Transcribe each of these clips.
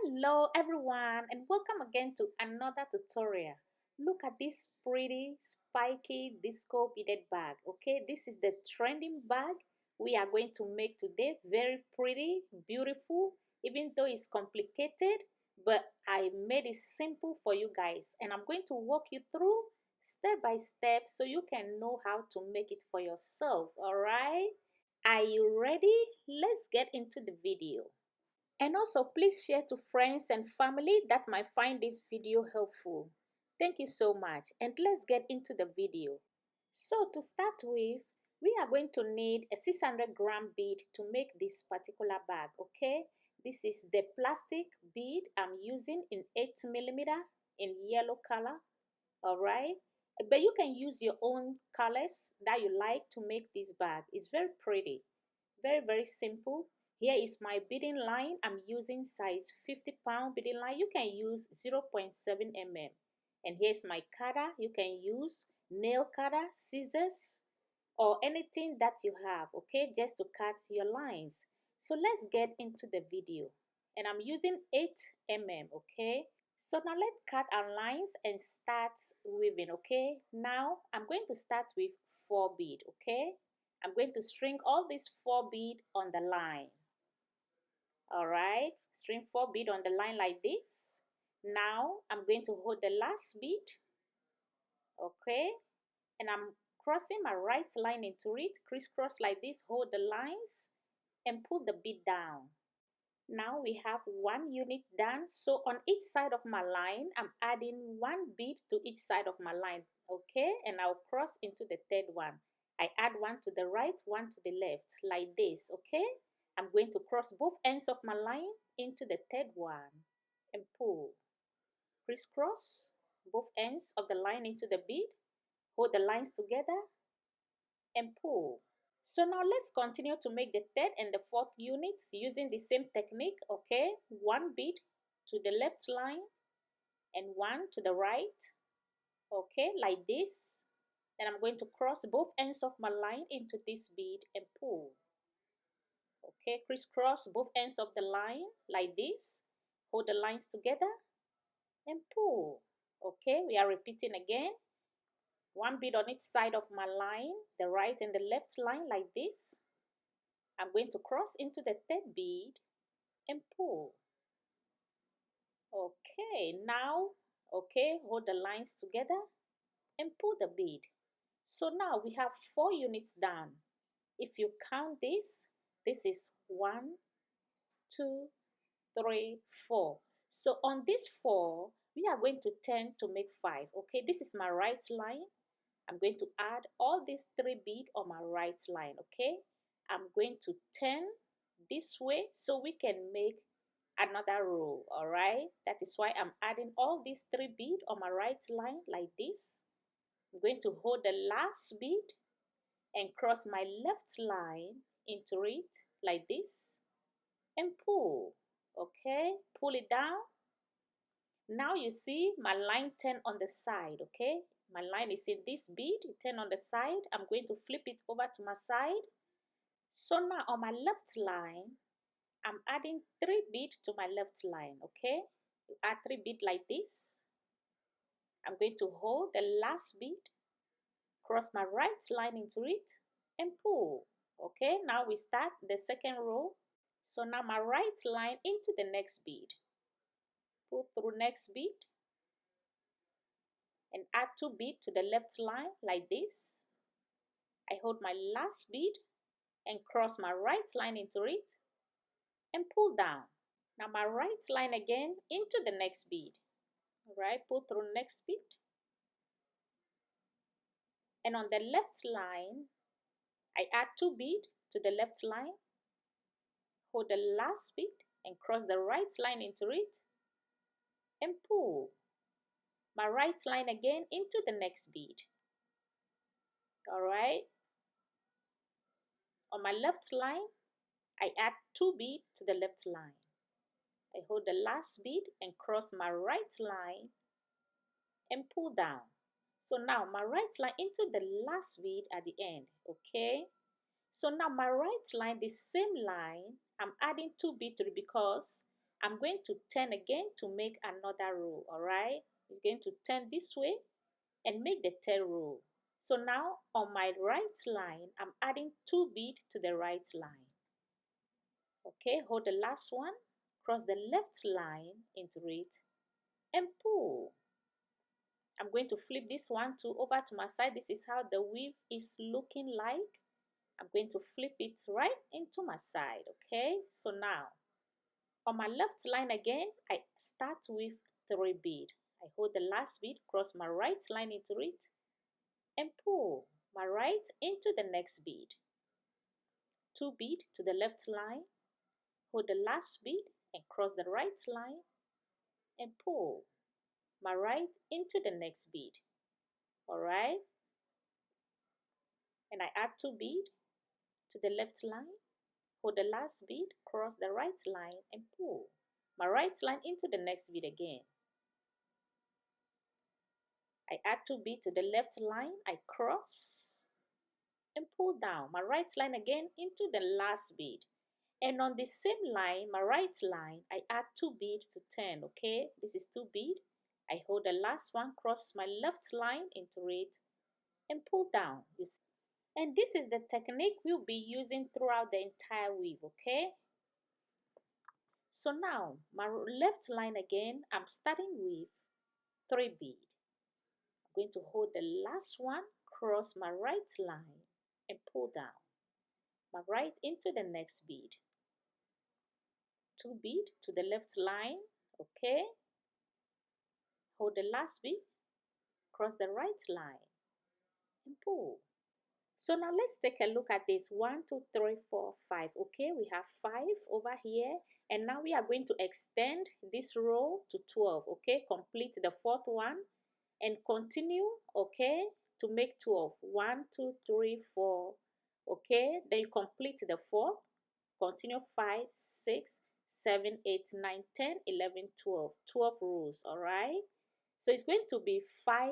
Hello everyone and welcome again to another tutorial. Look at this pretty spiky disco beaded bag. Okay, this is the trending bag we are going to make today. Very pretty, beautiful, even though it's complicated, but I made it simple for you guys and I'm going to walk you through step by step so you can know how to make it for yourself. All right, are you ready? Let's get into the video. And also, please share to friends and family that might find this video helpful. Thank you so much. And let's get into the video. So to start with, we are going to need a 600-gram bead to make this particular bag, okay? This is the plastic bead I'm using in 8mm in yellow color, all right? But you can use your own colors that you like to make this bag. It's very pretty, very simple. Here is my beading line. I'm using size 50-pound beading line. You can use 0.7 mm. And here's my cutter. You can use nail cutter, scissors, or anything that you have, okay, just to cut your lines. So let's get into the video. And I'm using 8mm, okay. So now let's cut our lines and start weaving, okay. Now I'm going to start with 4 bead, okay. I'm going to string all these 4 bead on the line. All right, string 4 bead on the line like this. Now I'm going to hold the last bead, okay, and I'm crossing my right line into it, crisscross like this, hold the lines and pull the bead down. Now we have 1 unit done. So on each side of my line, I'm adding 1 bead to each side of my line, okay, and I'll cross into the third one. I add 1 to the right, 1 to the left, like this, okay. I'm going to cross both ends of my line into the third one and pull. Crisscross both ends of the line into the bead, hold the lines together and pull. So now let's continue to make the third and the fourth units using the same technique, okay. 1 bead to the left line and 1 to the right, okay, like this. Then I'm going to cross both ends of my line into this bead and pull. Okay, crisscross both ends of the line like this, hold the lines together and pull. Okay, we are repeating again. 1 bead on each side of my line, the right and the left line like this. I'm going to cross into the third bead and pull. Okay, now, okay, hold the lines together and pull the bead. So now we have 4 units done. If you count this is 1, 2, 3, 4. So on this 4, we are going to turn to make 5. Okay, this is my right line. I'm going to add all these 3 beads on my right line. Okay, I'm going to turn this way so we can make another row. All right, that is why I'm adding all these 3 beads on my right line like this. I'm going to hold the last bead and cross my left line into it like this and pull. Okay, pull it down. Now you see my line turn on the side. Okay, my line is in this bead, it turn on the side. I'm going to flip it over to my side. So now on my left line, I'm adding 3 beads to my left line. Okay, you add 3 beads like this. I'm going to hold the last bead, cross my right line into it and pull. Okay, now we start the second row. So now my right line into the next bead, pull through next bead and add 2 beads to the left line like this. I hold my last bead and cross my right line into it and pull down. Now my right line again into the next bead. All right, pull through next bead. And on the left line, I add 2 beads to the left line, hold the last bead and cross the right line into it and pull. My right line again into the next bead. All right. On my left line, I add 2 beads to the left line. I hold the last bead and cross my right line and pull down. So now my right line into the last bead at the end, okay? So now my right line, the same line, I'm adding 2 beads to it because I'm going to turn again to make another row. All right, you're going to turn this way and make the third row. So now on my right line, I'm adding 2 beads to the right line. Okay, hold the last one, cross the left line into it and pull. I'm going to flip this one to over to my side. This is how the weave is looking like. I'm going to flip it right into my side. Okay, so now on my left line again, I start with 3 beads. I hold the last bead, cross my right line into it and pull my right into the next bead. 2 beads to the left line, hold the last bead and cross the right line and pull my right into the next bead. Alright, and I add 2 beads to the left line, hold the last bead, cross the right line and pull my right line into the next bead again. I add 2 beads to the left line, I cross and pull down my right line again into the last bead. And on the same line, my right line, I add 2 beads to turn. Okay, this is 2 beads. I hold the last one, cross my left line into it and pull down. You see? And this is the technique we'll be using throughout the entire weave. Okay, so now my left line again, I'm starting with 3 beads. I'm going to hold the last one, cross my right line and pull down my right into the next bead. 2 beads to the left line. Okay, hold the last bead, cross the right line and pull. So now let's take a look at this. 1 2 3 4 5. Okay, we have 5 over here, and now we are going to extend this row to 12. Okay, complete the 4th one and continue, okay, to make 12. 1 2 3 4. Okay, then you complete the 4th, continue 5 6 7 8 9 10 11 12. 12 rows. All right, so it's going to be 5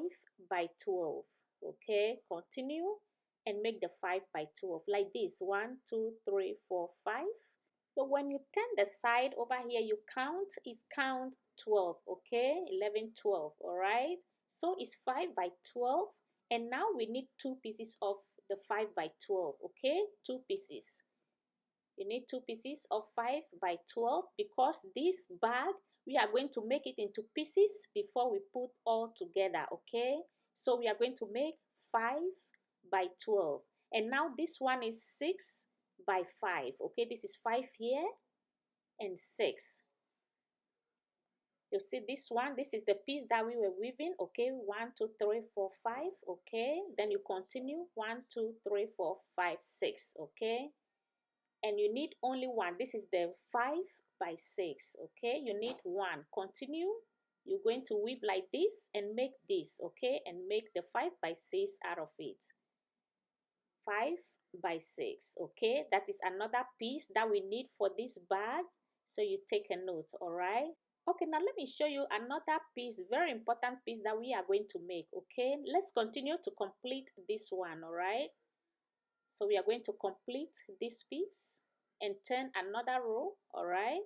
by 12. Okay, continue and make the 5 by 12 like this. 1 2 3 4 5. So when you turn the side over here, you count, is count 12. Okay, 11 12. All right, so it's 5 by 12, and now we need 2 pieces of the 5 by 12. Okay, 2 pieces. You need 2 pieces of 5 by 12 because this bag, we are going to make it into pieces before we put all together. Okay, so we are going to make 5 by 12, and now this one is 6 by 5. Okay, this is 5 here and 6. You see this one, this is the piece that we were weaving. Okay, 1 2 3 4 5. Okay, then you continue 1 2 3 4 5 6. Okay, and you need only one. This is the 5 by 6. Okay, you need one. Continue. You're going to weave like this and make this. Okay, and make the 5 by 6 out of it. 5 by 6. Okay, that is another piece that we need for this bag, so you take a note. All right, okay, now let me show you another piece, very important piece that we are going to make. Okay, let's continue to complete this one. All right, so we are going to complete this piece and turn another row. All right,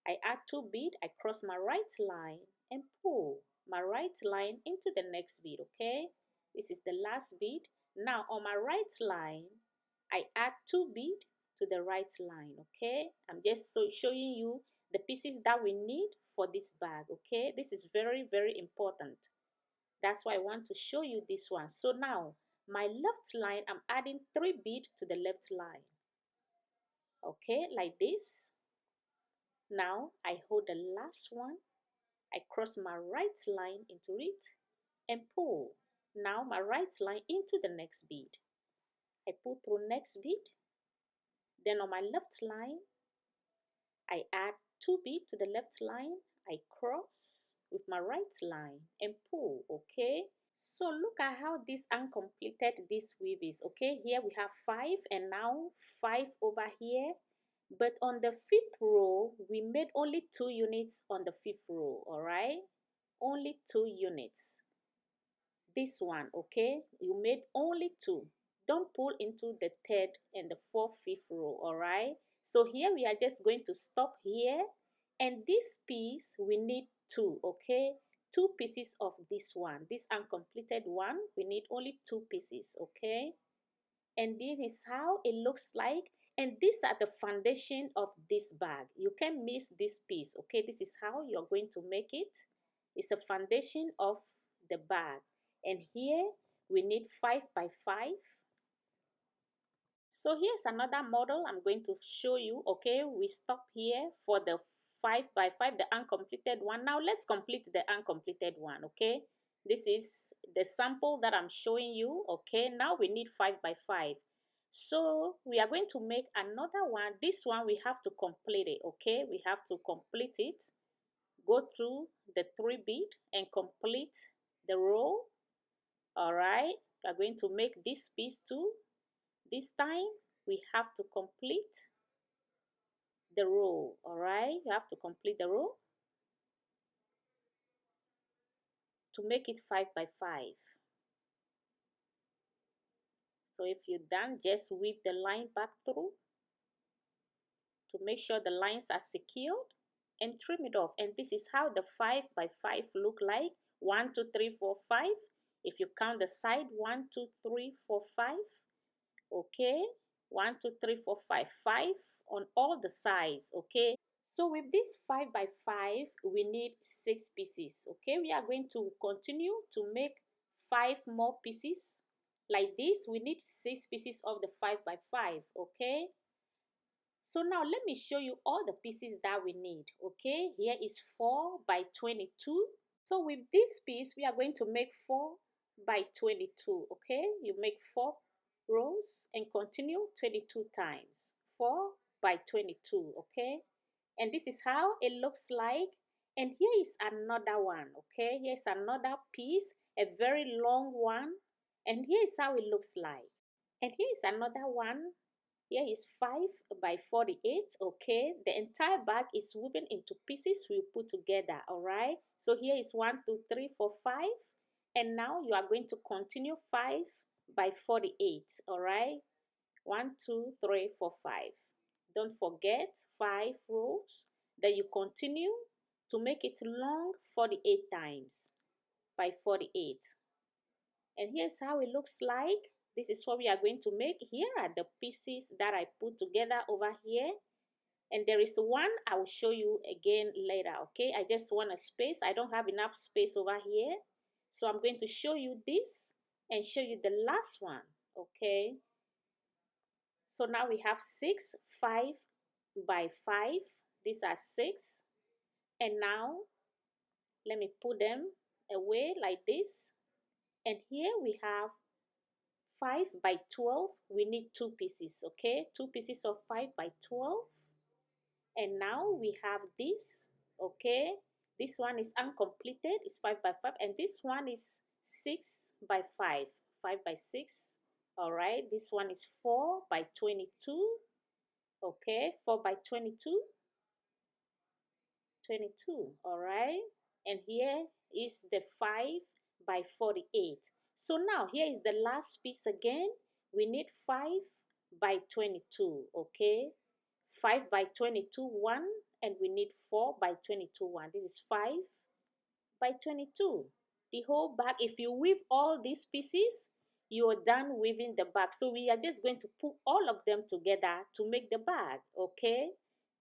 I add 2 beads, I cross my right line and pull my right line into the next bead. Okay, this is the last bead. Now on my right line, I add 2 beads to the right line. Okay, I'm just showing you the pieces that we need for this bag. Okay, this is very, very important. That's why I want to show you this one. So now my left line, I'm adding 3 beads to the left line. Okay, like this. Now I hold the last one, I cross my right line into it and pull. Now my right line into the next bead. I pull through next bead. Then on my left line, I add 2 beads to the left line. I cross with my right line and pull. Okay, so look at how this uncompleted this weave is. Okay, here we have 5 and now 5 over here. But on the 5th row, we made only 2 units on the 5th row. All right, only 2 units. This one, okay, you made only 2. Don't pull into the 3rd and the 4th 5th row. All right, so here we are just going to stop here And this piece we need two, okay? Two pieces of this one, this uncompleted one, we need only two pieces, okay? And this is how it looks like, and these are the foundation of this bag. You can't miss this piece, okay? This is how you're going to make it. It's a foundation of the bag. And here we need 5 by 5. So here's another model I'm going to show you, okay? We stop here for the 5 by 5, the uncompleted one. Now let's complete the uncompleted one, okay? This is the sample that I'm showing you, okay? Now we need 5 by 5. So we are going to make another one. This one we have to complete it, okay? We have to complete it. Go through the 3 bead and complete the row. All right, we are going to make this piece too. This time we have to complete the row. All right, you have to complete the row to make it 5 by 5. So if you're done, just weave the line back through to make sure the lines are secured and trim it off. And this is how the 5 by 5 look like. 1 2 3 4 5. If you count the side, 1 2 3 4 5. Okay, 1 2 3 4 5, 5 on all the sides, okay? So with this 5 by 5, we need 6 pieces, okay? We are going to continue to make 5 more pieces like this. We need 6 pieces of the 5 by 5, okay? So now let me show you all the pieces that we need, okay? Here is 4 by 22. So with this piece, we are going to make 4 by 22, okay? You make 4 rows and continue 22 times. 4 by 22, okay? And this is how it looks like. And here is another one, okay? Here's another piece, a very long one. And here is how it looks like. And here is another one. Here is 5 by 48, okay? The entire bag is woven into pieces we put together, all right? So here is 1 2 3 4 5. And now you are going to continue 5 by 48, all right? 1 2 3 4 5. Don't forget 5 rows. Then you continue to make it long 48 times by 48. And here's how it looks like. This is what we are going to make. Here are the pieces that I put together over here. And there is one I will show you again later, okay? I just want a space. I don't have enough space over here. So I'm going to show you this and show you the last one, okay? So now we have 6, 5 by 5. These are 6. And now let me put them away like this. And here we have 5 by 12. We need 2 pieces, okay? 2 pieces of 5 by 12. And now we have this, okay? This one is uncompleted, it's 5 by 5. And this one is 6 by 5, 5 by 6. All right, this one is 4 by 22. Okay, 4 by 22, 22. All right, and here is the 5 by 48. So now here is the last piece again. We need 5 by 22, okay? 5 by 22, 1, and we need 4 by 22, 1. This is 5 by 22. The whole bag, if you weave all these pieces, you're done weaving the bag. So we are just going to put all of them together to make the bag, okay?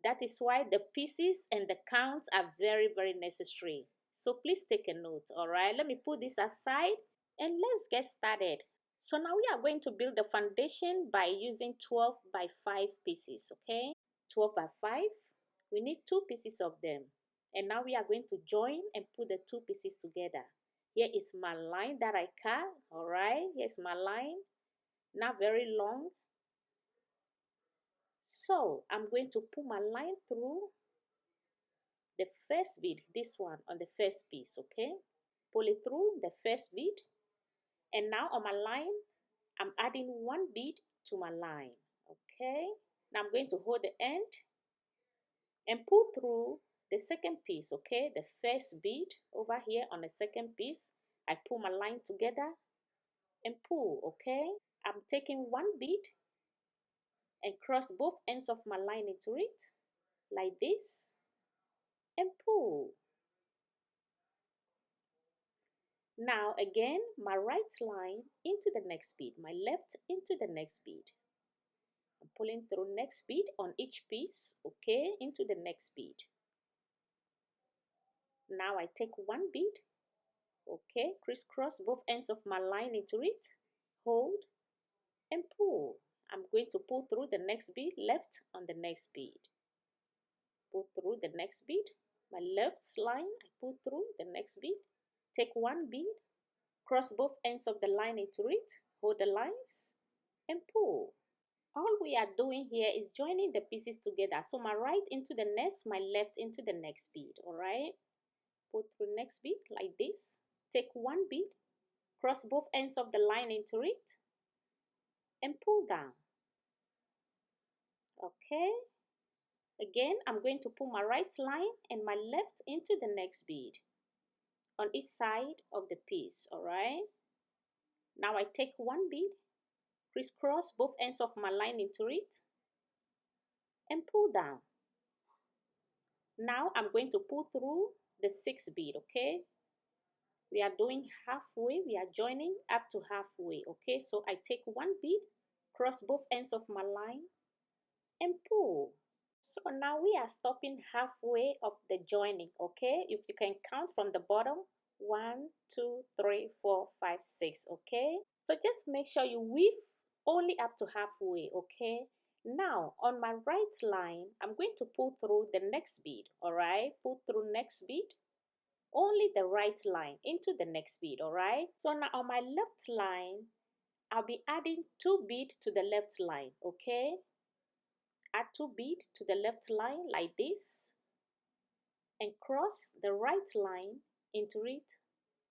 That is why the pieces and the counts are very, very necessary. So please take a note, all right? Let me put this aside and let's get started. So now we are going to build the foundation by using 12 by 5 pieces, okay? 12 by 5, we need 2 pieces of them. And now we are going to join and put the 2 pieces together. Here is my line that I cut, all right? Here's my line, not very long. So I'm going to put my line through the first bead, this one on the first piece, okay? Pull it through the first bead. And now on my line, I'm adding 1 bead to my line, okay? Now I'm going to hold the end and pull through the second piece, okay? The first bead over here on the second piece, I pull my line together and pull, okay? I'm taking 1 bead and cross both ends of my line into it like this. Now again, my right line into the next bead, my left into the next bead. I'm pulling through next bead on each piece, okay, into the next bead. Now I take one bead, okay, crisscross both ends of my line into it, hold and pull. I'm going to pull through the next bead, left on the next bead. Pull through the next bead, my left line, I pull through the next bead, take one bead, cross both ends of the line into it, hold the lines and pull. All we are doing here is joining the pieces together. So my right into the next, my left into the next bead, all right? Pull through next bead like this, take one bead, cross both ends of the line into it and pull down. Okay, again I'm going to pull my right line and my left into the next bead on each side of the piece, all right? Now I take one bead, crisscross both ends of my line into it and pull down. Now I'm going to pull through the sixth bead, okay? We are doing halfway, we are joining up to halfway, okay? So I take one bead, cross both ends of my line and pull. So now we are stopping halfway of the joining, okay? If you can count from the bottom, 1, 2, 3, 4, 5, 6, okay? So just make sure you weave only up to halfway, okay? Now on my right line, I'm going to pull through the next bead, all right? Pull through next bead, only the right line into the next bead, all right? So now on my left line, I'll be adding 2 beads to the left line, okay? Add 2 beads to the left line like this and cross the right line into it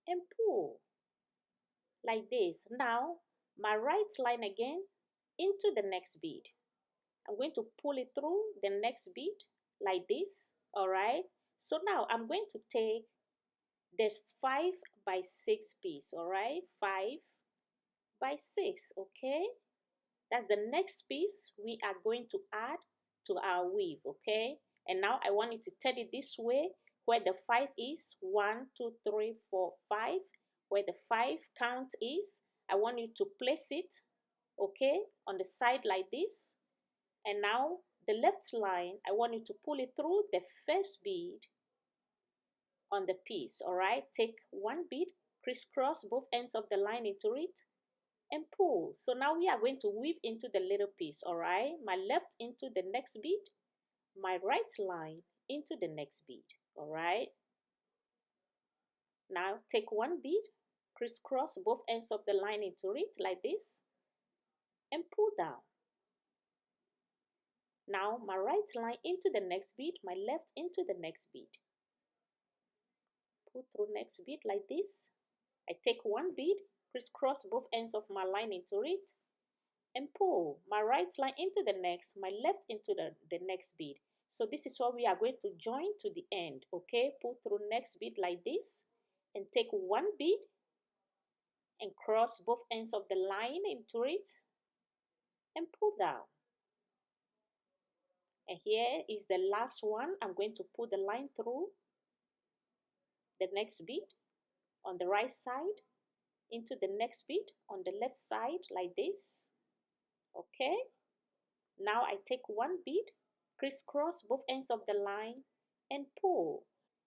and pull like this. Now my right line again into the next bead. I'm going to pull it through the next bead like this, all right? So now I'm going to take this 5 by 6 piece, all right? 5 by 6, okay? That's the next piece we are going to add to our weave, okay? And now I want you to turn it this way where the 5 is. 1, 2, 3, 4, 5. Where the 5 count is, I want you to place it, okay, on the side like this. And now the left line, I want you to pull it through the first bead on the piece, all right? Take one bead, crisscross both ends of the line into it and pull. So now we are going to weave into the little piece, all right? My left into the next bead, my right line into the next bead, all right? Now take one bead, crisscross both ends of the line into it like this and pull down. Now my right line into the next bead, my left into the next bead. Pull through next bead like this. I take one bead, crisscross both ends of my line into it and pull my right line into the next, my left into the next bead. So this is what we are going to join to the end, okay? Pull through next bead like this and take one bead and cross both ends of the line into it and pull down. And here is the last one. I'm going to pull the line through the next bead on the right side into the next bead on the left side like this, okay? Now I take one bead, crisscross both ends of the line and pull.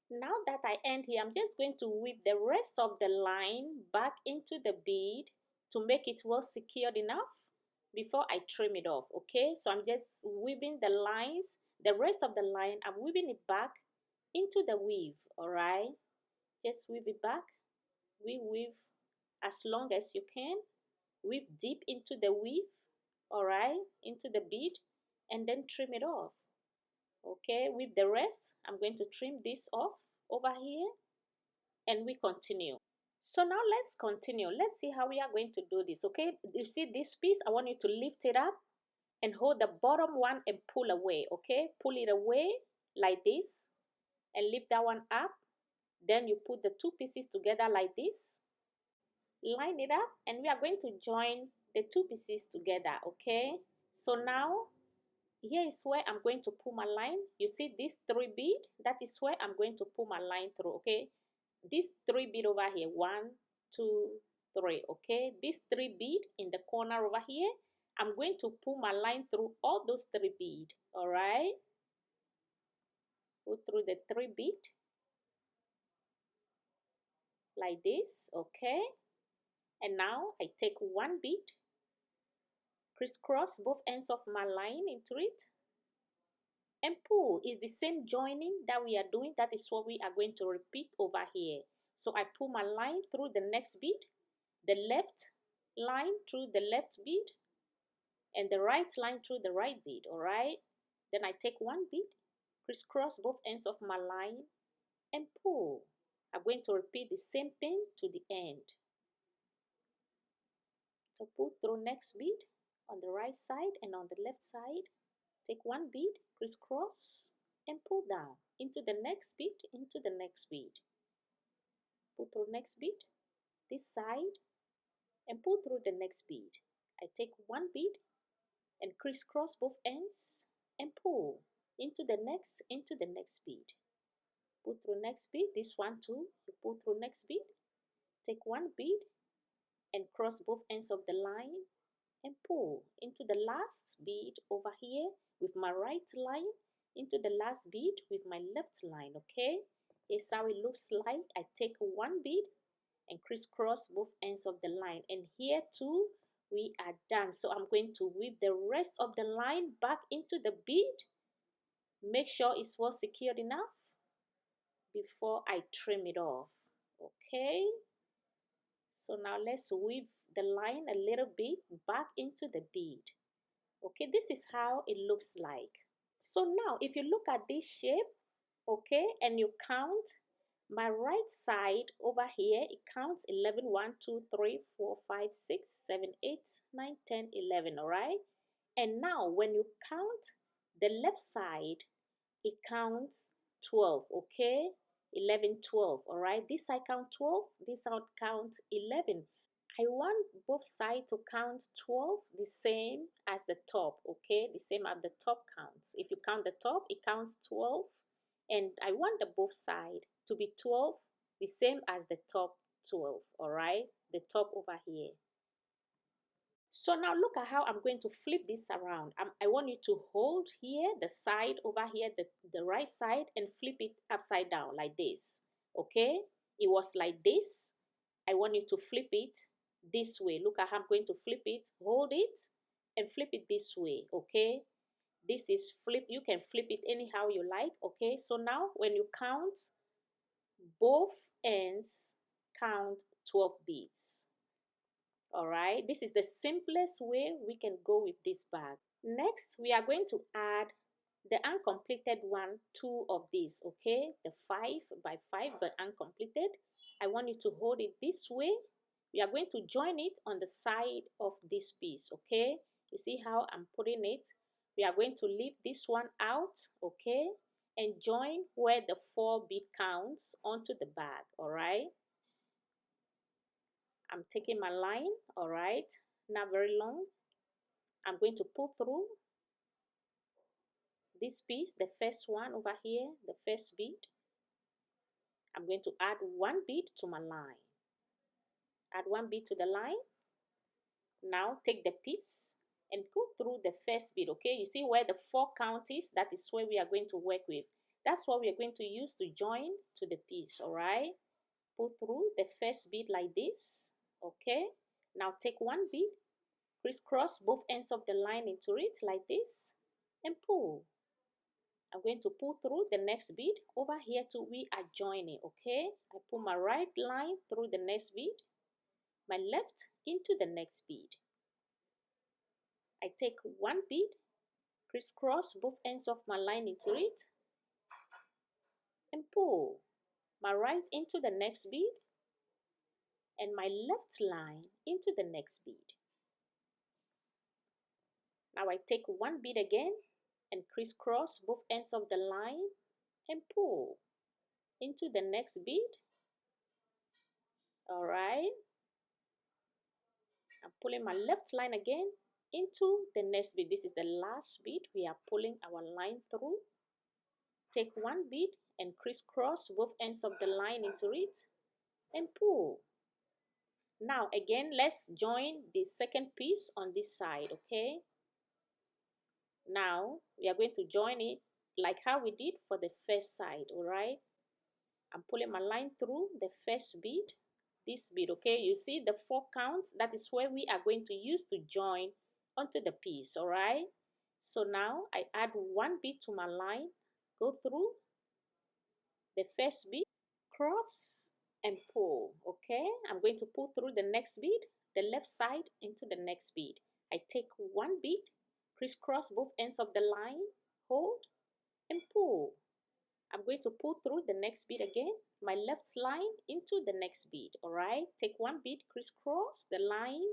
Now that I end here, I'm just going to weave the rest of the line back into the bead to make it well secured enough before I trim it off, okay? So I'm just weaving the lines, the rest of the line, I'm weaving it back into the weave, all right? Just weave it back. We weave as long as you can. Weave deep into the weave, all right, into the bead, and then trim it off, okay? With the rest, I'm going to trim this off over here and we continue. So now let's continue. Let's see how we are going to do this, okay? You see this piece, I want you to lift it up and hold the bottom one and pull away, okay? Pull it away like this and lift that one up. Then you put the two pieces together like this, line it up, and we are going to join the two pieces together, okay? So now here is where I'm going to pull my line. You see this 3 bead, that is where I'm going to pull my line through, okay? This 3 bead over here, 1, 2, 3. Okay, these 3 beads in the corner over here, I'm going to pull my line through all those 3 beads. All right, go through the 3 beads like this. Okay, and now I take 1 bead, crisscross both ends of my line into it, and pull. Is the same joining that we are doing. That is what we are going to repeat over here. So I pull my line through the next bead, the left line through the left bead, and the right line through the right bead. All right, then I take 1 bead, crisscross both ends of my line, and pull. I'm going to repeat the same thing to the end. So pull through next bead on the right side and on the left side. Take 1 bead, crisscross, and pull down into the next bead, into the next bead. Pull through next bead, this side, and pull through the next bead. I take 1 bead and crisscross both ends and pull into the next bead. Pull through next bead, this one too. You pull through next bead, take 1 bead and cross both ends of the line and pull into the last bead over here with my right line, into the last bead with my left line. Okay, here's how it looks like. I take 1 bead and crisscross both ends of the line, and here too we are done. So I'm going to weave the rest of the line back into the bead. Make sure it's well secured enough before I trim it off. Okay, so now let's weave the line a little bit back into the bead. Okay, this is how it looks like. So now if you look at this shape, okay, and you count my right side over here, it counts 11, 1, 2, 3, 4, 5, 6, 7, 8, 9, 10, 11, all right? And now when you count the left side, it counts 12, okay? 11, 12, all right? This side count 12, this side count 11. I want both sides to count 12 the same as the top, okay? The same as the top counts. If you count the top, it counts 12. And I want the both sides to be 12, the same as the top 12, all right? The top over here. So now look at how I'm going to flip this around. I want you to hold here, the side over here, the right side, and flip it upside down like this, okay? It was like this. I want you to flip it this way. Look at how I'm going to flip it. Hold it and flip it this way, okay? This is flip. You can flip it anyhow you like, okay? So now when you count, both ends count 12 beads. All right, this is the simplest way we can go with this bag. Next, we are going to add the uncompleted one, 2 of these, okay? The 5 by 5 but uncompleted. I want you to hold it this way. We are going to join it on the side of this piece, okay? You see how I'm putting it? We are going to leave this one out, okay? And join where the 4 bead counts onto the bag, all right? I'm taking my line, all right? Not very long. I'm going to pull through this piece, the first one over here, the first bead. I'm going to add 1 bead to my line. Add 1 bead to the line. Now take the piece and go through the first bead, okay? You see where the 4 count is? That is where we are going to work with. That's what we are going to use to join to the piece, all right? Pull through the first bead like this, okay? Now take 1 bead, crisscross both ends of the line into it like this, and pull. I'm going to pull through the next bead. Over here too, we are joining, okay? I pull my right line through the next bead, my left into the next bead. I take 1 bead, crisscross both ends of my line into it, and pull my right into the next bead, and my left line into the next bead. Now I take 1 bead again and crisscross both ends of the line and pull into the next bead. All right, I'm pulling my left line again into the next bead. This is the last bead we are pulling our line through. Take 1 bead and crisscross both ends of the line into it and pull. Now again, let's join the second piece on this side. Okay, now we are going to join it like how we did for the first side. All right, I'm pulling my line through the first bead, this bead. Okay, you see the 4 counts, that is where we are going to use to join onto the piece. All right, so now I add 1 bead to my line, go through the first bead, cross and pull. Okay, I'm going to pull through the next bead, the left side into the next bead. I take 1 bead, crisscross both ends of the line, hold and pull. I'm going to pull through the next bead again, my left line into the next bead. All right, take 1 bead, crisscross the line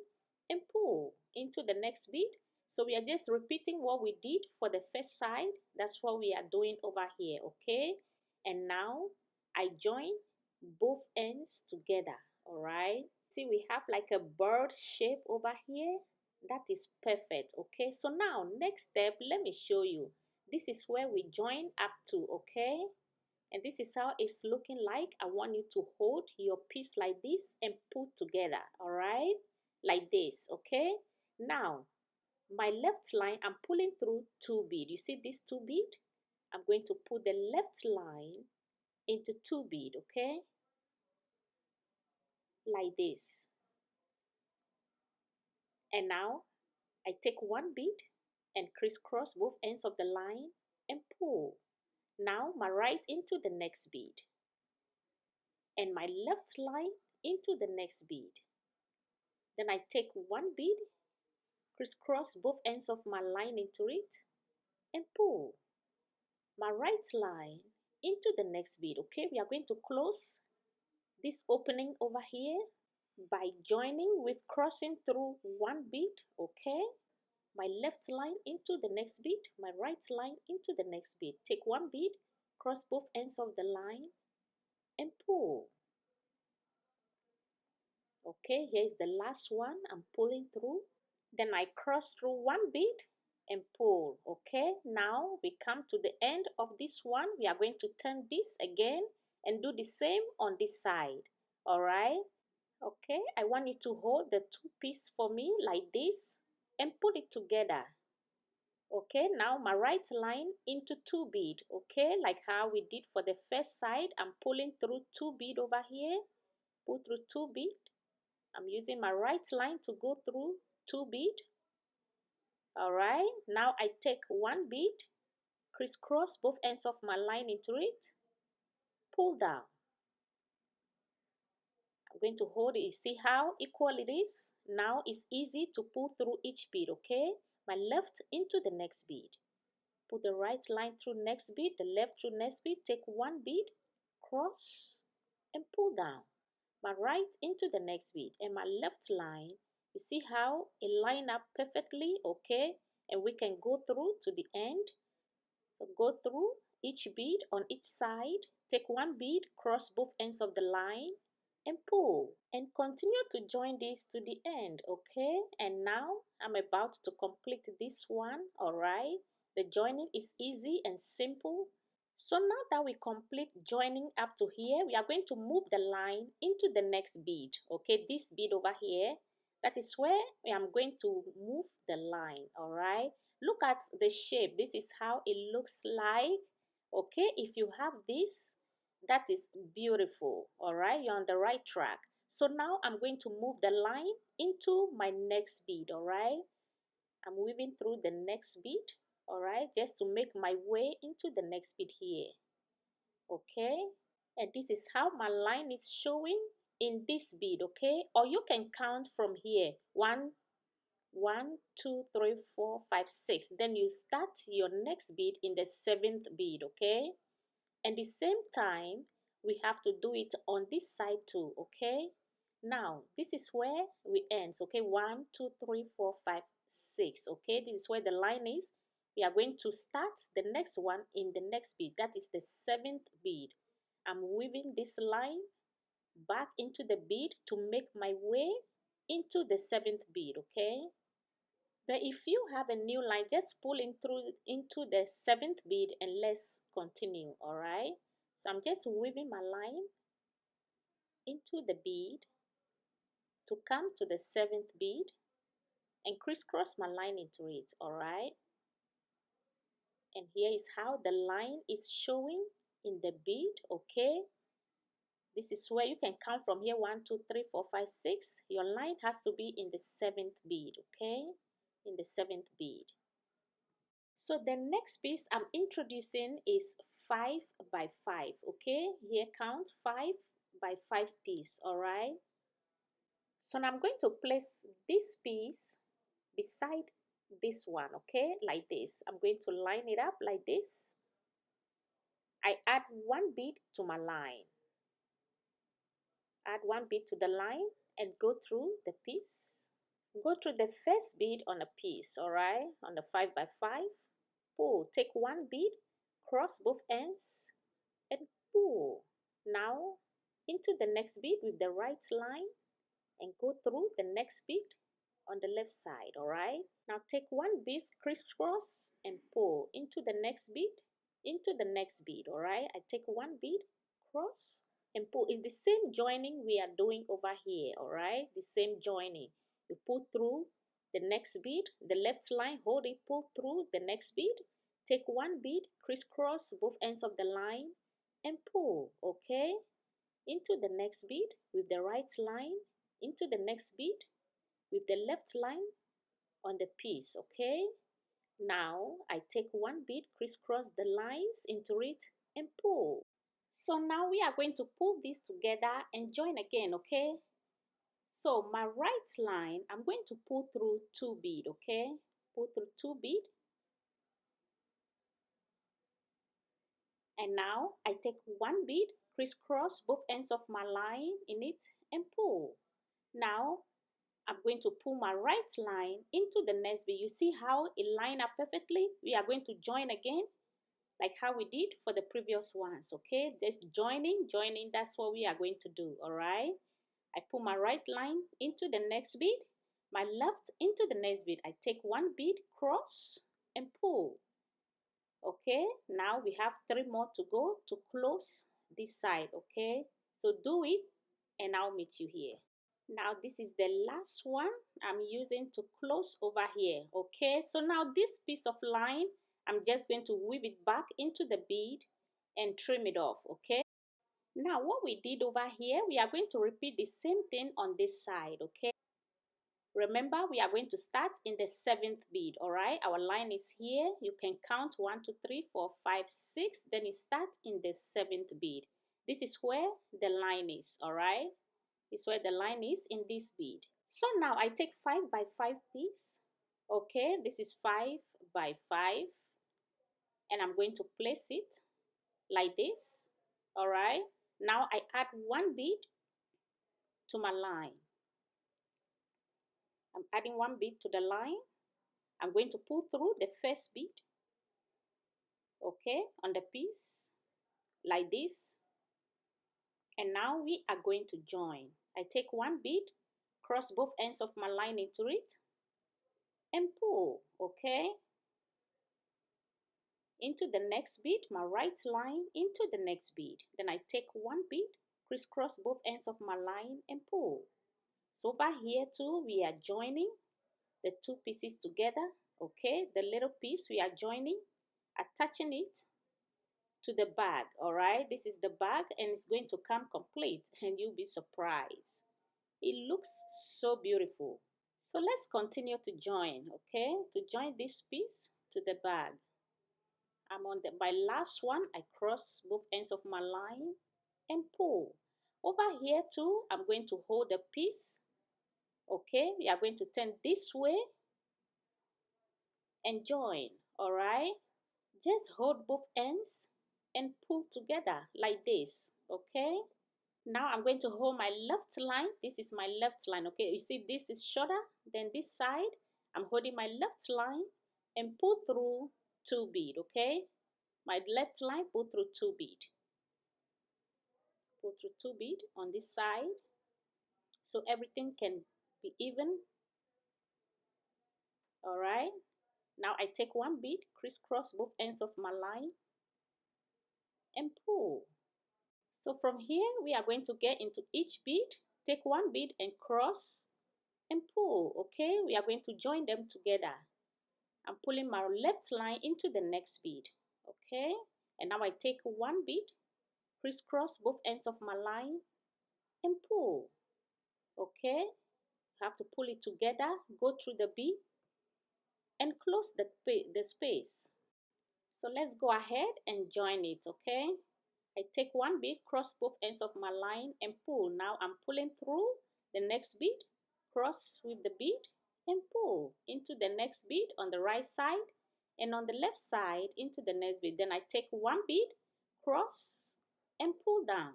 and pull into the next bead. So we are just repeating what we did for the first side. That's what we are doing over here. Okay, and now I join both ends together. All right, see we have like a bird shape over here. That is perfect. Okay, so now next step, let me show you. This is where we join up to. Okay, and this is how it's looking like. I want you to hold your piece like this and pull together. All right, like this. Okay, now my left line, I'm pulling through 2 bead. You see this 2 bead? I'm going to put the left line into 2 bead. Okay, like this. And now I take 1 bead and crisscross both ends of the line and pull. Now my right into the next bead and my left line into the next bead. Then I take 1 bead, crisscross both ends of my line into it and pull my right line into the next bead. Okay, we are going to close this opening over here by joining with crossing through 1 bead. Okay, my left line into the next bead, my right line into the next bead. Take 1 bead, cross both ends of the line and pull. Okay, here is the last one. I'm pulling through. Then I cross through 1 bead and pull. Okay, now we come to the end of this one. We are going to turn this again and do the same on this side. All right, okay, I want you to hold the 2 pieces for me like this and put it together. Okay, now my right line into 2 bead. Okay, like how we did for the first side. I'm pulling through 2 bead over here, pull through 2 bead. I'm using my right line to go through 2 bead. All right, now I take 1 bead, crisscross both ends of my line into it, pull down. I'm going to hold it. You see how equal it is? Now it's easy to pull through each bead. Okay, my left into the next bead, put the right line through next bead, the left through next bead, take 1 bead, cross and pull down. My right into the next bead and my left line. You see how it line up perfectly? Okay, and we can go through to the end. So go through each bead on each side, take 1 bead, cross both ends of the line and pull, and continue to join this to the end. Okay, and now I'm about to complete this one. All right, the joining is easy and simple. So now that we complete joining up to here, we are going to move the line into the next bead. Okay, this bead over here, that is where I am going to move the line. All right, look at the shape. This is how it looks like. Okay, if you have this, that is beautiful. All right, you're on the right track. So now I'm going to move the line into my next bead. All right, I'm weaving through the next bead. All right, just to make my way into the next bead here. Okay, and this is how my line is showing in this bead. Okay, or you can count from here. 1, 1, 2, 3, 4, 5, 6. Then you start your next bead in the 7th bead. Okay, and the same time we have to do it on this side too. Okay, now this is where we end. Okay, 1, 2, 3, 4, 5, 6. Okay, this is where the line is. We are going to start the next one in the next bead. That is the 7th bead. I'm weaving this line back into the bead to make my way into the 7th bead. Okay, but if you have a new line, just pull in through into the 7th bead and let's continue. All right, so I'm just weaving my line into the bead to come to the 7th bead and crisscross my line into it. All right, and here is how the line is showing in the bead. Okay, this is where you can count from here: 1 2 3 4 5 6. Your line has to be in the 7th bead. Okay, in the 7th bead. So the next piece I'm introducing is 5 by 5. Okay, here count 5 by 5 piece. All right, so now I'm going to place this piece beside this one. Okay, like this. I'm going to line it up like this. I add one bead to my line. Add one bead to the line and go through the piece. Go through the first bead on a piece. All right, on the 5 by 5. Pull. Take one bead, cross both ends, and pull. Now into the next bead with the right line and go through the next bead on the left side. All right, now take one bead, crisscross, and pull into the next bead, into the next bead. All right, I take one bead, cross, and pull. It's the same joining we are doing over here. All right, the same joining. You pull through the next bead, the left line, hold it, pull through the next bead, take one bead, crisscross both ends of the line, and pull. Okay, into the next bead with the right line, into the next bead with the left line on the piece. Okay, now I take one bead, crisscross the lines into it, and pull. So now we are going to pull this together and join again. Okay, so my right line, I'm going to pull through 2 bead. Okay, pull through 2 bead, and now I take one bead, crisscross both ends of my line in it, and pull. Now I'm going to pull my right line into the next bead. You see how it lined up perfectly? We are going to join again like how we did for the previous ones. Okay, this joining, that's what we are going to do. All right, I pull my right line into the next bead, my left into the next bead. I take one bead, cross, and pull. Okay, now we have 3 more to go to close this side. Okay, so do it and I'll meet you here. Now this is the last one I'm using to close over here. Okay, so now this piece of line, I'm just going to weave it back into the bead and trim it off. Okay, now what we did over here, we are going to repeat the same thing on this side. Okay, remember we are going to start in the 7th bead. All right, our line is here. You can count 1 2 3 4 5 6, then you start in the 7th bead. This is where the line is. All right, is where the line is in this bead. So now I take 5 by 5 piece. Okay, this is 5 by 5, and I'm going to place it like this. All right, now I add one bead to my line. I'm adding one bead to the line. I'm going to pull through the first bead, okay, on the piece like this, and now we are going to join. I take one bead, cross both ends of my line into it, and pull. Okay, into the next bead, my right line into the next bead. Then I take one bead, crisscross both ends of my line, and pull. So over here too, we are joining the 2 pieces together. Okay, the little piece we are joining, attaching it to the bag. All right, this is the bag and it's going to come complete and you'll be surprised. It looks so beautiful. So let's continue to join. Okay, to join this piece to the bag, I'm on my last one. I cross both ends of my line and pull. Over here too, I'm going to hold the piece. Okay, we are going to turn this way and join. All right, just hold both ends and pull together like this. Okay, now I'm going to hold my left line. This is my left line. Okay, you see this is shorter than this side. I'm holding my left line and pull through 2 bead. Okay, my left line, pull through 2 bead. Pull through 2 bead on this side so everything can be even. All right, now I take one bead, crisscross both ends of my line, and pull. So from here we are going to get into each bead take one bead and cross and pull. Okay, we are going to join them together. I'm pulling my left line into the next bead. Okay, and now I take one bead, crisscross both ends of my line and pull. Okay, have to pull it together, go through the bead and close the space. So let's go ahead and join it. Okay, I take one bead, cross both ends of my line and pull. Now I'm pulling through the next bead, cross with the bead and pull into the next bead on the right side and on the left side into the next bead. Then I take one bead, cross and pull down.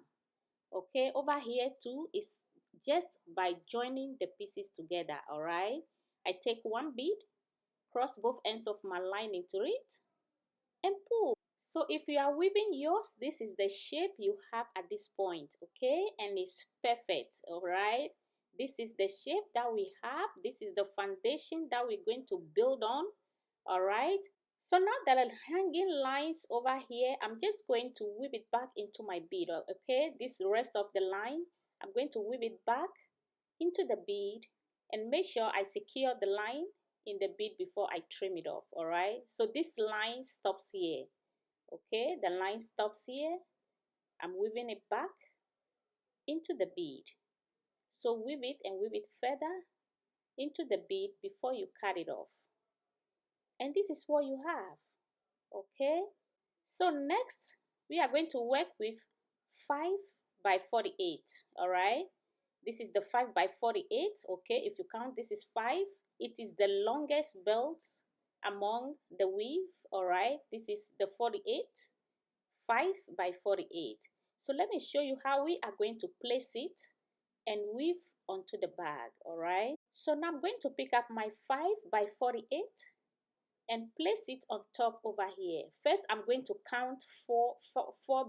Okay, over here too is just by joining the pieces together. All right, I take one bead, cross both ends of my line into it and pull. So if you are weaving yours, this is the shape you have at this point. Okay, and it's perfect. All right, this is the shape that we have. This is the foundation that we're going to build on. All right, so now that I'm hanging lines over here, I'm just going to weave it back into my bead. Okay, this rest of the line, I'm going to weave it back into the bead and make sure I secure the line in the bead before I trim it off. All right, so this line stops here. Okay, the line stops here. I'm weaving it back into the bead. So weave it and weave it further into the bead before you cut it off. And this is what you have. Okay, so next we are going to work with 5 by 48. All right, this is the 5 by 48. Okay, if you count, this is 5. It is the longest belt among the weave. All right, this is the 48, 5 by 48. So let me show you how we are going to place it and weave onto the bag. All right, so now I'm going to pick up my 5 by 48 and place it on top over here. First, I'm going to count four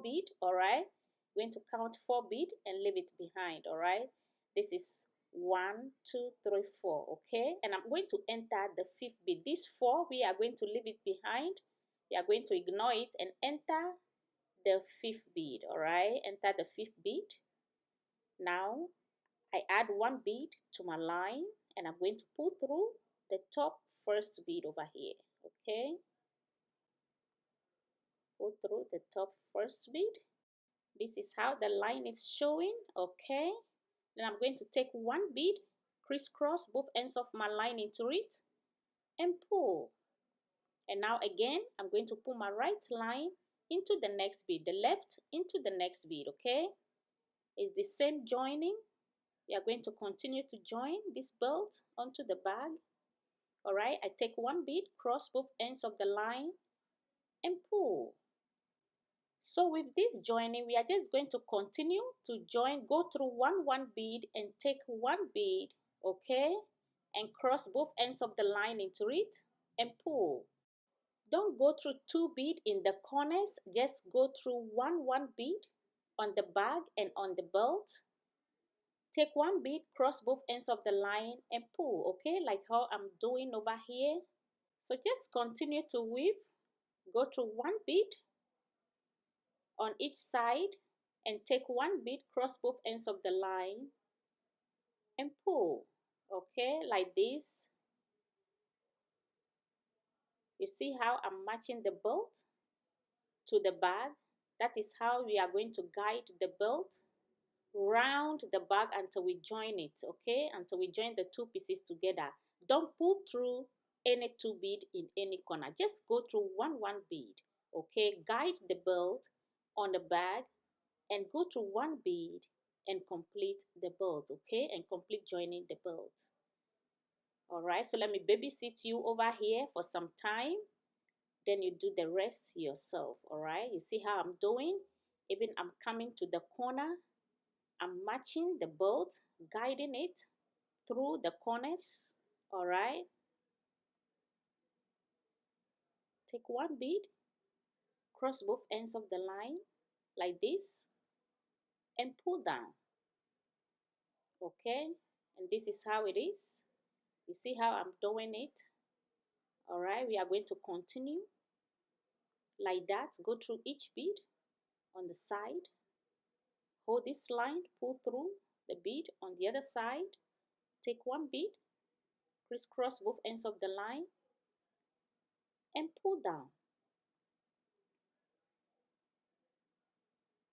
bead. All right, I'm going to count 4 bead and leave it behind. All right, this is 1, 2, 3, 4. Okay, and I'm going to enter the 5th bead. This 4, we are going to leave it behind. We are going to ignore it and enter the 5th bead. All right, enter the 5th bead. Now I add 1 bead to my line and I'm going to pull through the top first bead over here. Okay, pull through the top first bead. This is how the line is showing. Okay, then I'm going to take 1 bead, crisscross both ends of my line into it and pull. And now again I'm going to pull my right line into the next bead, the left into the next bead. Okay, it's the same joining. We are going to continue to join this belt onto the bag. All right, I take 1 bead, cross both ends of the line and pull. So with this joining, we are just going to continue to join, go through one bead and take 1 bead, okay, and cross both ends of the line into it and pull. Don't go through 2 bead in the corners, just go through one bead on the bag and on the belt. Take 1 bead, cross both ends of the line and pull, okay, like how I'm doing over here. So just continue to weave, go through 1 bead on each side and take 1 bead, cross both ends of the line and pull, okay, like this. You see how I'm matching the belt to the bag? That is how we are going to guide the belt round the bag until we join it, okay, until we join the 2 pieces together. Don't pull through any 2 bead in any corner, just go through one bead, okay, guide the belt on the bag and go through 1 bead and complete the belt, okay, and complete joining the belt. All right, so let me babysit you over here for some time, then you do the rest yourself. All right, you see how I'm doing? Even I'm coming to the corner, I'm matching the belt, guiding it through the corners. All right, take 1 bead, cross both ends of the line like this and pull down, okay, and this is how it is. You see how I'm doing it? All right, we are going to continue like that. Go through each bead on the side, hold this line, pull through the bead on the other side. Take one bead, crisscross both ends of the line, and pull down.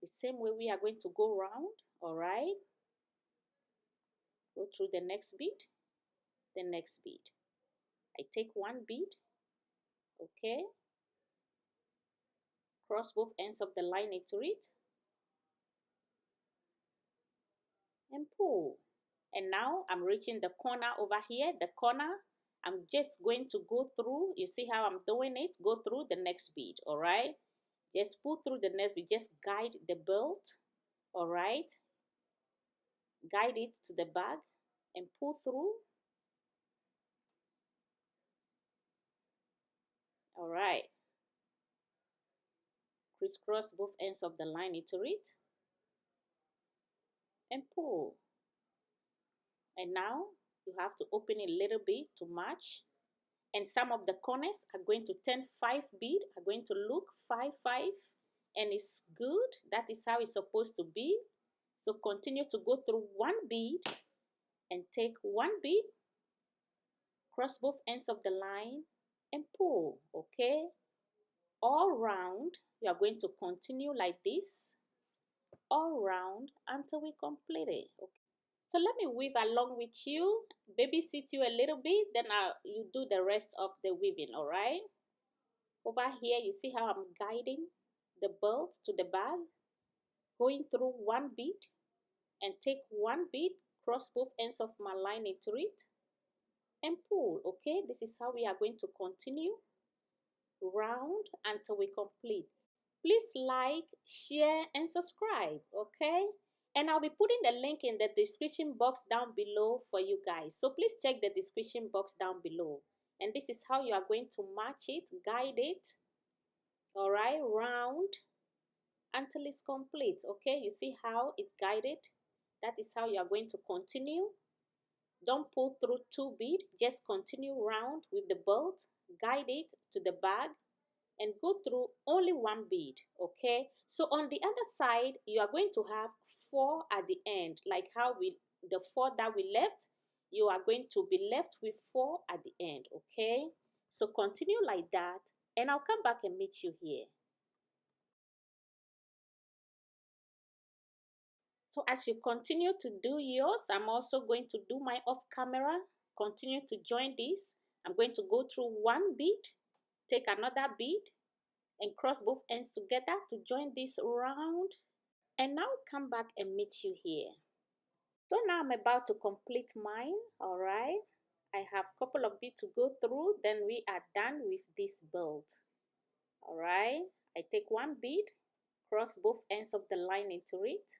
The same way we are going to go round, all right? Go through the next bead, the next bead. I take one bead, okay? Cross both ends of the line into it, and pull. And now I'm reaching the corner over here, the corner. I'm just going to go through. You see how I'm doing it? Go through the next bead, all right? Just pull through the next bead. Just guide the belt, all right? Guide it to the bag and pull through. All right. Crisscross both ends of the line into it and pull. And now you have to open it a little bit to match. And some of the corners are going to turn 5 bead, are going to look 5, 5. And it's good. That is how it's supposed to be. So continue to go through one bead and take one bead, cross both ends of the line and pull, okay? All round, you are going to continue like this, all round until we complete it, okay? So let me weave along with you, babysit you a little bit, then you do the rest of the weaving, all right? Over here, you see how I'm guiding the belt to the bag, going through one bead and take one bead, cross both ends of my line into it and pull, okay? This is how we are going to continue round until we complete. Please like, share, and subscribe, okay? And I'll be putting the link in the description box down below for you guys. So please check the description box down below. And this is how you are going to match it, guide it, all right, round until it's complete, okay? You see how it's guided? That is how you are going to continue. Don't pull through 2 bead, just continue round with the belt, guide it to the bag, and go through only one bead, okay? So on the other side, you are going to have 4 at the end, like how the 4 that we left, you are going to be left with 4 at the end, okay? So continue like that, and I'll come back and meet you here. So as you continue to do yours, I'm also going to do my off camera. Continue to join this. I'm going to go through one bead, take another bead, and cross both ends together to join this round. And now come back and meet you here. So now I'm about to complete mine, all right? I have a couple of beads to go through, then we are done with this belt, all right? I take one bead, cross both ends of the line into it,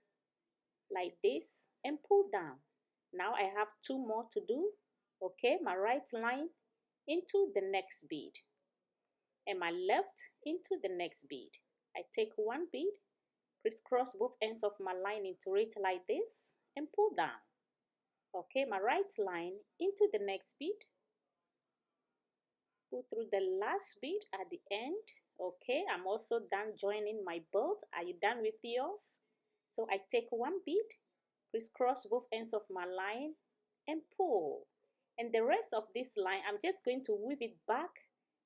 like this, and pull down. Now I have 2 more to do, okay? My right line into the next bead, and my left into the next bead. I take one bead, crisscross both ends of my line into it like this, and pull down. Okay, my right line into the next bead, pull through the last bead at the end. Okay, I'm also done joining my belt. Are you done with yours? So I take one bead, crisscross both ends of my line, and pull. And the rest of this line, I'm just going to weave it back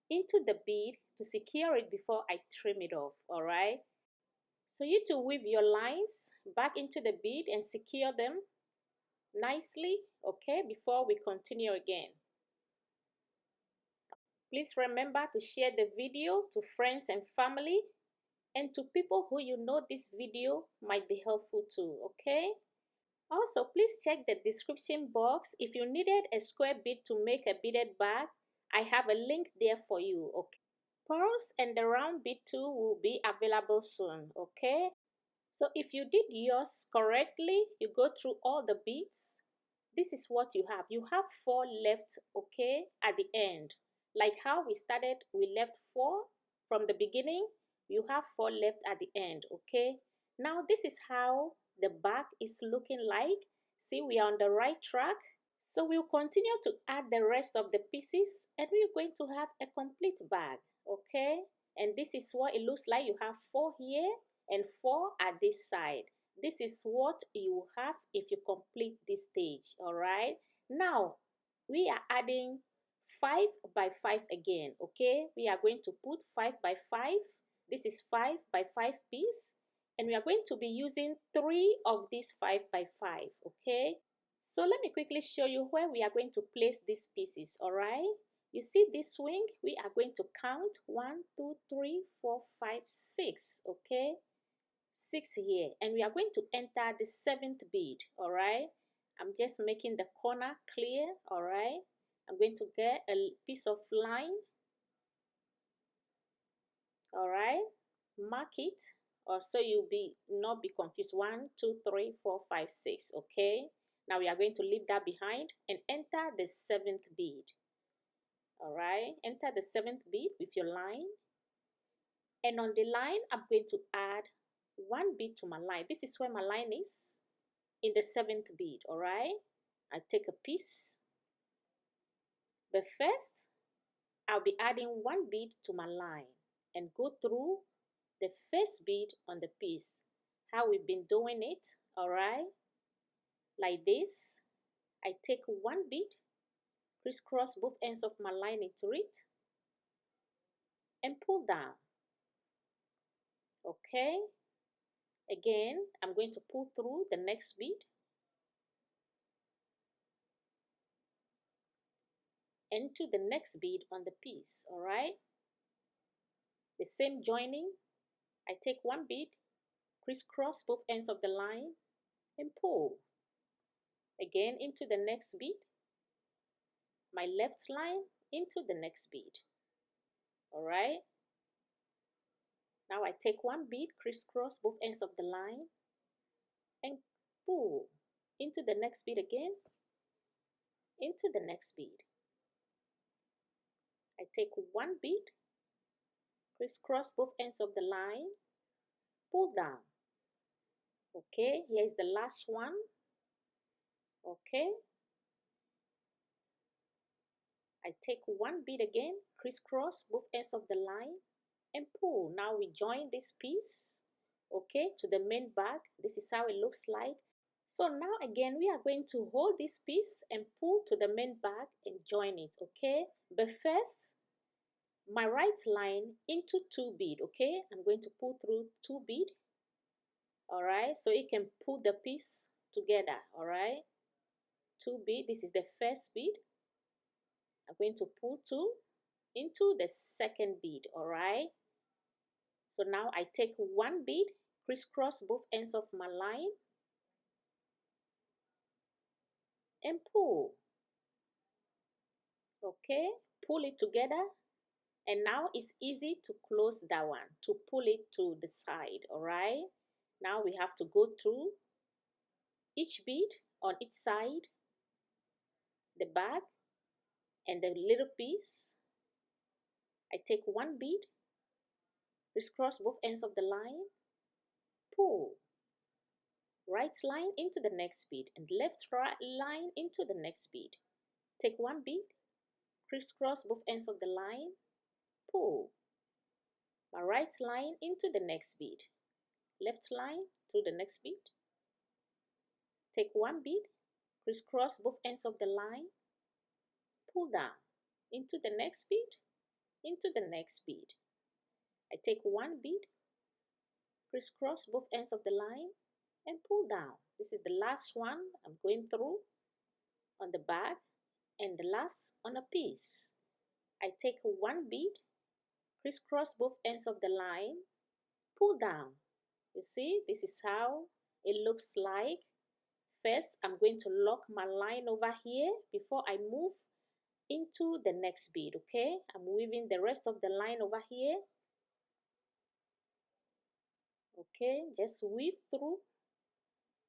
into the bead to secure it before I trim it off, all right? So you to weave your lines back into the bead and secure them nicely, okay, before we continue again. Please remember to share the video to friends and family and to people who you know this video might be helpful to, okay? Also, please check the description box. If you needed a square bead to make a beaded bag, I have a link there for you, okay? Pearls and the round bead too will be available soon, okay? So if you did yours correctly, you go through all the beads. This is what you have. You have 4 left, okay, at the end. Like how we started, we left 4 from the beginning. You have 4 left at the end, okay? Now this is how the bag is looking like. See, we are on the right track. So we'll continue to add the rest of the pieces and we're going to have a complete bag, okay? And this is what it looks like. You have 4 here and 4 at this side. This is what you have if you complete this stage. All right, now we are adding 5 by 5 again. Okay, we are going to put 5 by 5. This is 5 by 5 piece, and we are going to be using 3 of these 5 by 5. Okay, so let me quickly show you where we are going to place these pieces. All right, you see this swing, we are going to count 1 2 3 4 5 6. Okay, 6 here, and we are going to enter the 7th bead. All right, I'm just making the corner clear. All right, I'm going to get a piece of line. All right, mark it, or so you'll not be confused. 1 2 3 4 5 6. Okay, now we are going to leave that behind and enter the 7th bead. All right, enter the 7th bead with your line, and on the line I'm going to add 1 bead to my line. This is where my line is, in the 7th bead. All right, I take a piece, but first I'll be adding 1 bead to my line and go through the first bead on the piece, how we've been doing it. All right, like this. I take 1 bead, crisscross both ends of my line into it, and pull down. Okay, again I'm going to pull through the next bead, into the next bead on the piece. All right, the same joining. I take 1 bead, crisscross both ends of the line, and pull. Again into the next bead, my left line into the next bead. All right, now I take 1 bead, crisscross both ends of the line, and pull into the next bead again, into the next bead. I take 1 bead, crisscross both ends of the line, pull down. Okay, here is the last one. Okay, I take 1 bead again, crisscross both ends of the line, and pull. Now we join this piece, okay, to the main bag. This is how it looks like. So now again we are going to hold this piece and pull to the main bag and join it. Okay, but first my right line into 2 bead. Okay, I'm going to pull through 2 bead. All right, so you can pull the piece together. All right, 2 bead. This is the first bead. I'm going to pull 2 into the second bead. All right, so now I take 1 bead, crisscross both ends of my line, and pull. Okay, pull it together, and now it's easy to close that one, to pull it to the side. All right, now we have to go through each bead on each side, the bag and the little piece. I take 1 bead, crisscross both ends of the line, pull, right line into the next bead and left line into the next bead. Take 1 bead, crisscross both ends of the line, pull, my right line into the next bead, left line through the next bead. Take 1 bead, crisscross both ends of the line, pull down into the next bead, into the next bead. I take 1 bead, crisscross both ends of the line, and pull down. This is the last one I'm going through on the bag and the last on a piece. I take 1 bead, crisscross both ends of the line, pull down. You see, this is how it looks like. First, I'm going to lock my line over here before I move into the next bead. Okay, I'm weaving the rest of the line over here. Okay, just weave through,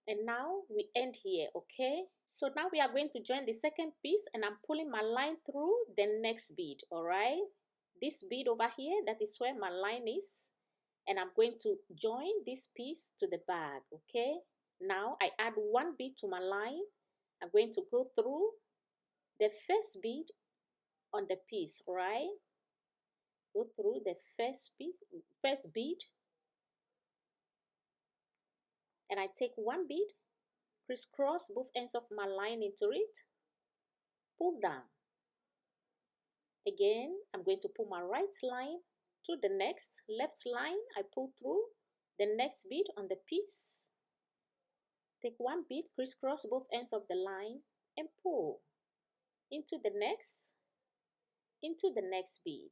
and now we end here. Okay, so now we are going to join the second piece, and I'm pulling my line through the next bead. All right, this bead over here, that is where my line is, and I'm going to join this piece to the bag. Okay, now I add 1 bead to my line. I'm going to go through the first bead on the piece. Right, go through the first bead, and I take one bead, crisscross both ends of my line into it, pull down. Again, I'm going to pull my right line to the next left line. I pull through the next bead on the piece, take one bead, crisscross both ends of the line, and pull into the next bead.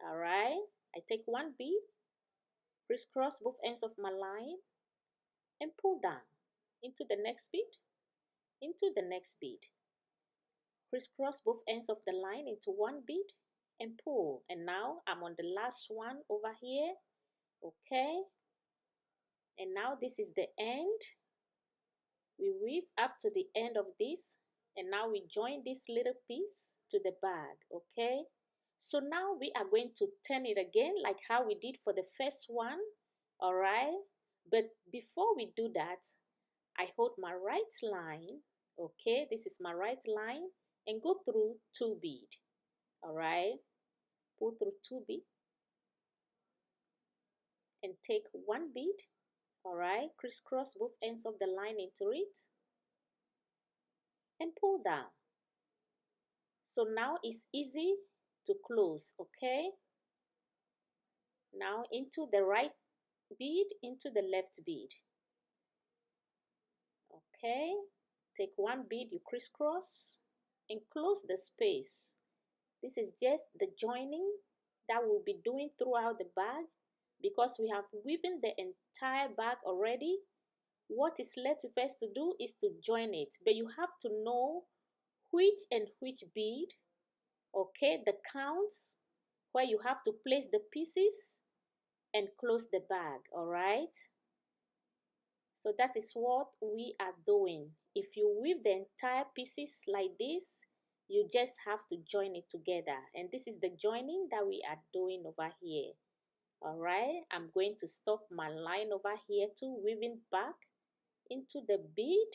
All right, I take one bead, crisscross both ends of my line, and pull down into the next bead, into the next bead. Crisscross both ends of the line into one bead and pull. And now I'm on the last one over here. Okay, and now this is the end. We weave up to the end of this, and now we join this little piece to the bag. Okay, so now we are going to turn it again like how we did for the first one. All right, but before we do that, I hold my right line. Okay, this is my right line, and go through two bead. All right, pull through two bead and take one bead. All right, crisscross both ends of the line into it and pull down. So now it's easy to close. Okay, now into the right bead, into the left bead. Okay, take one bead, you crisscross and close the space. This is just the joining that we'll be doing throughout the bag, because we have woven the entire bag already. What is left with us to do is to join it, but you have to know which and which bead, okay, the counts where you have to place the pieces and close the bag. All right, so that is what we are doing. If you weave the entire pieces like this, you just have to join it together, and this is the joining that we are doing over here. All right, I'm going to stop my line over here too, weaving back into the bead.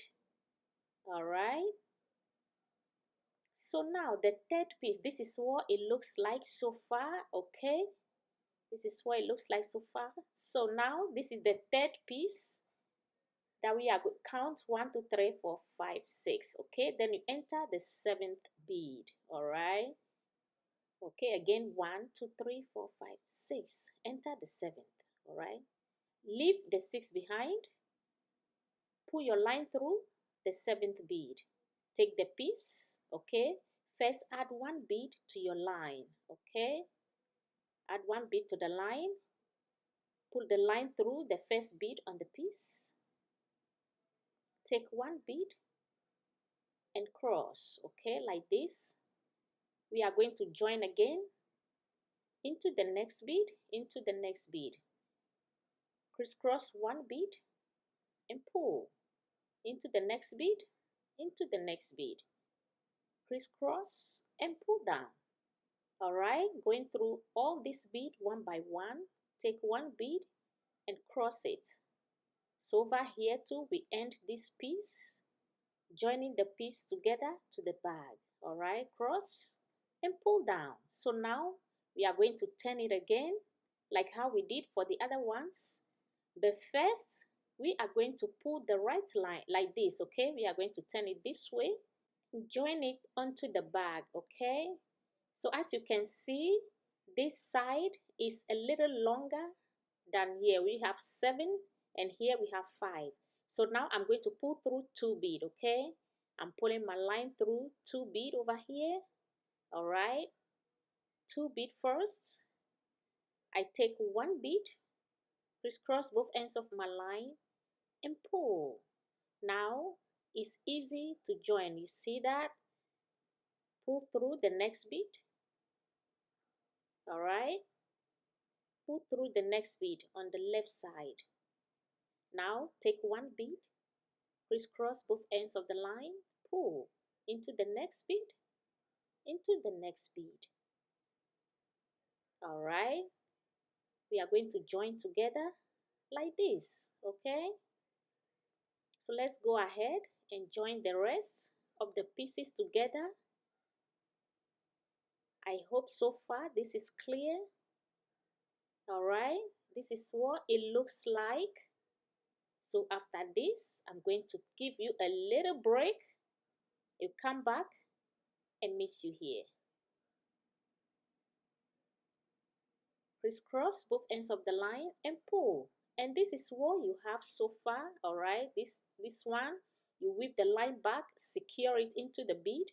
All right, so now the third piece, this is what it looks like so far. Okay, this is what it looks like so far. So now this is the third piece that we are going to count 1 2 3 4 5 6. Okay, then you enter the seventh bead. All right, okay, again 1 2 3 4 5 6, enter the seventh. All right, leave the 6 behind, pull your line through the seventh bead, take the piece. Okay, first add one bead to your line. Okay, add one bead to the line, pull the line through the first bead on the piece, take one bead and cross. Okay, like this. We are going to join again into the next bead, into the next bead, crisscross one bead and pull into the next bead, into the next bead, crisscross and pull down. All right, going through all this bead one by one, take one bead and cross it. So over here too, we end this piece, joining the piece together to the bag. All right, cross and pull down. So now we are going to turn it again like how we did for the other ones, but first we are going to pull the right line like this. Okay, we are going to turn it this way, join it onto the bag. Okay, so as you can see, this side is a little longer than here. We have 7 and here we have 5. So now I'm going to pull through 2 bead. Okay, I'm pulling my line through 2 bead over here. All right, 2 bead first. I take 1 bead, crisscross both ends of my line and pull. Now it's easy to join. You see that? Pull through the next bead. All right, pull through the next bead on the left side. Now take 1 bead, crisscross both ends of the line, pull into the next bead, into the next bead. All right, we are going to join together like this. Okay, so let's go ahead and join the rest of the pieces together. I hope so far this is clear. All right, this is what it looks like. So after this, I'm going to give you a little break. You come back and meet you here. Crisscross both ends of the line and pull. And this is what you have so far, all right? This one, you whip the line back, secure it into the bead.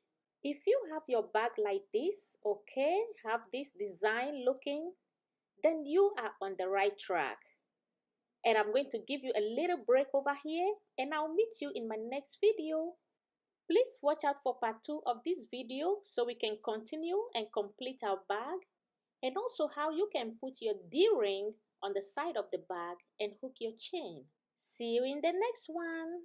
If you have your bag like this, okay, have this design looking, then you are on the right track. And I'm going to give you a little break over here, and I'll meet you in my next video. Please watch out for part 2 of this video so we can continue and complete our bag, and also how you can put your D-ring on the side of the bag and hook your chain. See you in the next one.